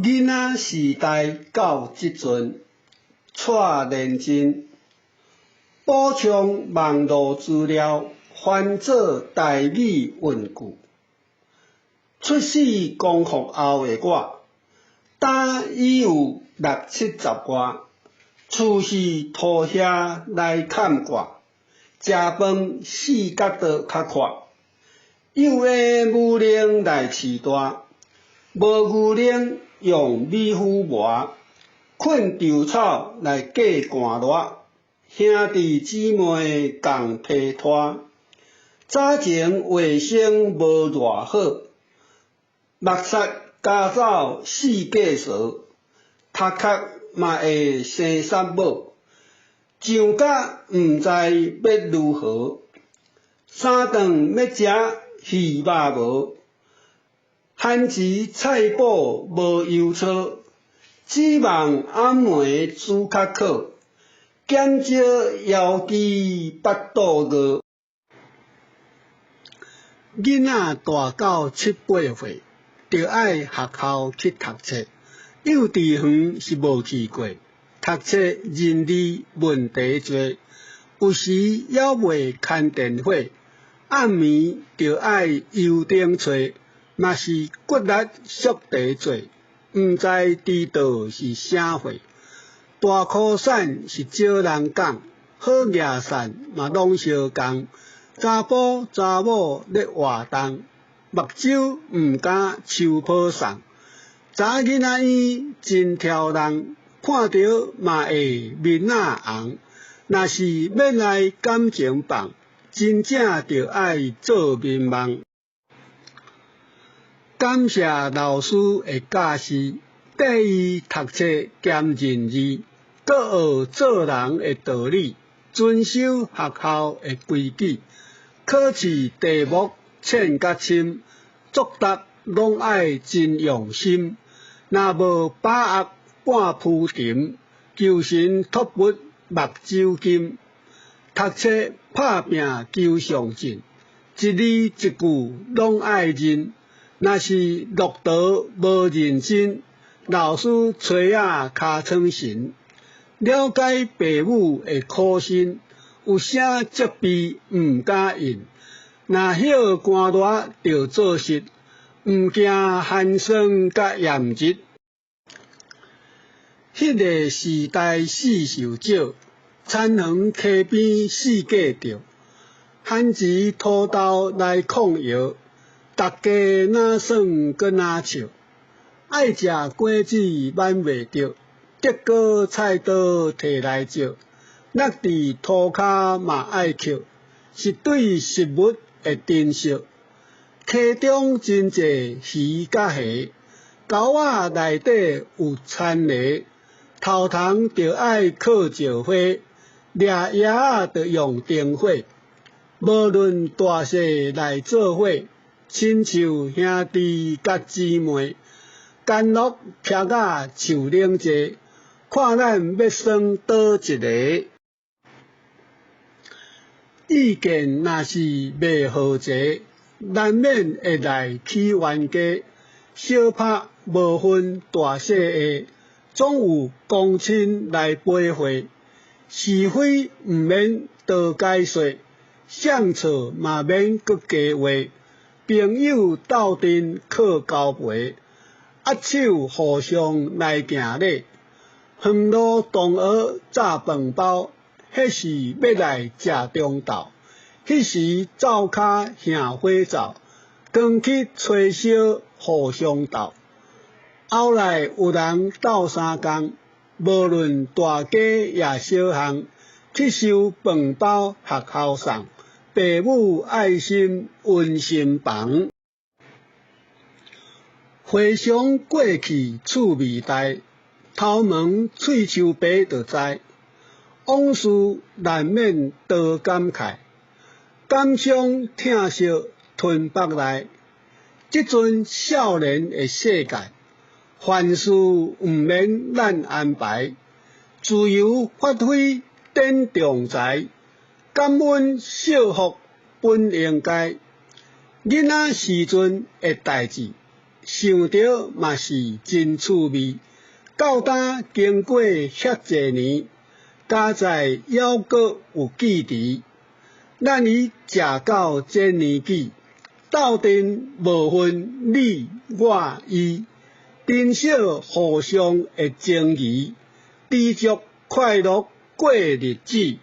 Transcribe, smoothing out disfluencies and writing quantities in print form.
囡仔时代到即阵，带认真，补充网络资料，翻做台语文句。出世光复后的我，打已有60-70外，厝是土舍来砍挂，食饭四角刀较快，有的牛奶来饲大，无牛奶用米糊磨，困稻草来过寒热，兄弟姊妹共批拖。早前卫生无偌好，目屎加走四界蛇，头壳嘛会生杀某，上甲毋知要如何。三顿要食鱼肉无，番薯菜脯无油炒，指望暗暝煮较好，减少腰肌腹肚饿。囡仔大到7-8岁，就爱学校去读册。幼稚园是无去过，读册认字问题多，有时还袂牵电火，暗暝就爱油灯吹，嘛是骨力缩题做，毋知知道是啥货。大雨伞是少人讲，好野伞嘛拢相共。查甫查某咧活动，目睭毋敢手抱送。查囡仔院真挑人，看着嘛会面仔红。若是要来感情放，真正着爱做面梦。感谢老师的教示，缀伊读册兼认字，搁学做人的道理，遵守学校的规矩。考试题目凊甲深，作答拢爱真用心。若无把握半铺陈，求神托佛目睭金。读册拍拼求上进，一字一句拢爱认。若是落堂无认真，老师吹啊尻川神。了解父母的苦心，有啥责备毋敢应。若晓寒热着做事，毋惊寒霜甲炎日。迄个时代四受少，田园溪边四界着，番薯土豆来控药，大家哪算搁哪笑。爱食果子挽袂着，结果菜刀摕来照，落伫涂骹嘛爱捡，是对食物的珍惜。溪中真济鱼甲虾，沟仔内底有田螺，头虫着爱靠石花，掠叶仔着用灯火。无论大小来做伙，亲像兄弟甲姊妹，甘乐撇仔树冷坐，看咱要耍倒一个。意见若是袂合齐，难免会来起冤家。小拍无分大小个，总有公亲来陪会。是非毋免多解说，相错嘛免搁加话。朋友斗阵靠交陪，握手互相来行礼。远路同学炸饭包，迄时要来食中昼，迄时灶骹向火灶，光去吹烧互相斗。后来有人斗相共，无论大家也小项，去收饭包学校送，父母爱心温馨房。回想过去趣味代，头毛喙鬚白就知，往事难免多感慨，感伤疼惜吞腹内。即阵少年的世界，凡事毋免咱安排，自由发挥展长才，感恩惜福本应该。囡仔时阵的代志，想着嘛是真趣味。到今经过遐济年，家在犹阁有记忆。咱已食到这年纪，斗阵无分你我伊，珍惜互相的情谊，知足快乐过日子。